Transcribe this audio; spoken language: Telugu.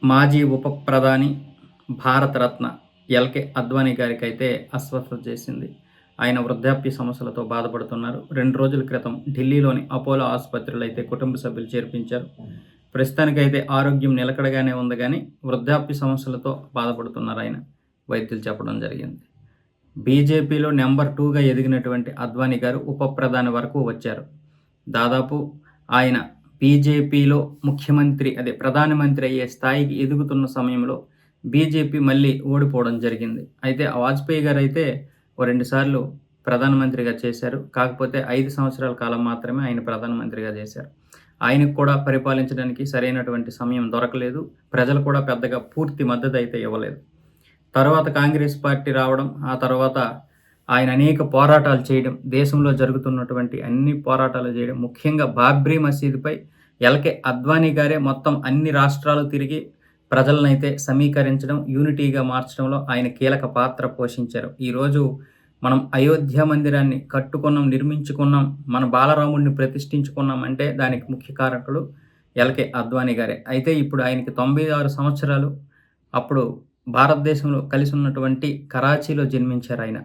మాజీ ఉప ప్రధాని, భారతరత్న ఎల్‌కే అద్వానీ గారికైతే అస్వస్థత చేసింది. ఆయన వృద్ధాప్య సమస్యలతో బాధపడుతున్నారు. 2 రోజుల క్రితం ఢిల్లీలోని అపోలో ఆసుపత్రిలో అయితే కుటుంబ సభ్యులు చేర్పించారు. ప్రస్తుతానికైతే ఆరోగ్యం నిలకడగానే ఉంది గానీ, వృద్ధాప్య సమస్యలతో బాధపడుతున్నారాయన. వైద్యులు చెప్పడం జరిగింది. బీజేపీలో నంబర్ 2గా ఎదిగినటువంటి అద్వానీ గారు ఉప ప్రధాని వరకు వచ్చారు. దాదాపు ఆయన బీజేపీలో ప్రధానమంత్రి అయ్యే స్థాయికి ఎదుగుతున్న సమయంలో బీజేపీ మళ్ళీ ఓడిపోవడం జరిగింది. అయితే వాజ్పేయి గారైతే ఓ 2 సార్లు ప్రధానమంత్రిగా చేశారు. కాకపోతే 5 సంవత్సరాల కాలం మాత్రమే ఆయన ప్రధానమంత్రిగా చేశారు. ఆయనకు కూడా పరిపాలించడానికి సరైనటువంటి సమయం దొరకలేదు. ప్రజలు కూడా పెద్దగా పూర్తి మద్దతయితే ఇవ్వలేదు. తర్వాత కాంగ్రెస్ పార్టీ రావడం, ఆ తర్వాత ఆయన అనేక పోరాటాలు చేయడం, దేశంలో జరుగుతున్నటువంటి అన్ని పోరాటాలు చేయడం, ముఖ్యంగా బాబ్రీ మసీదుపై ఎల్‌కే అద్వానీ గారే మొత్తం అన్ని రాష్ట్రాలు తిరిగి ప్రజలనైతే సమీకరించడం, యూనిటీగా మార్చడంలో ఆయన కీలక పాత్ర పోషించారు. ఈరోజు మనం అయోధ్య మందిరాన్ని కట్టుకున్నాం, నిర్మించుకున్నాం, మన బాలరాముడిని ప్రతిష్ఠించుకున్నాం అంటే దానికి ముఖ్య కారకులు ఎల్‌కే అద్వానీ గారే. అయితే ఇప్పుడు ఆయనకి 96 సంవత్సరాలు. అప్పుడు భారతదేశంలో కలిసి ఉన్నటువంటి కరాచీలో జన్మించారాయన.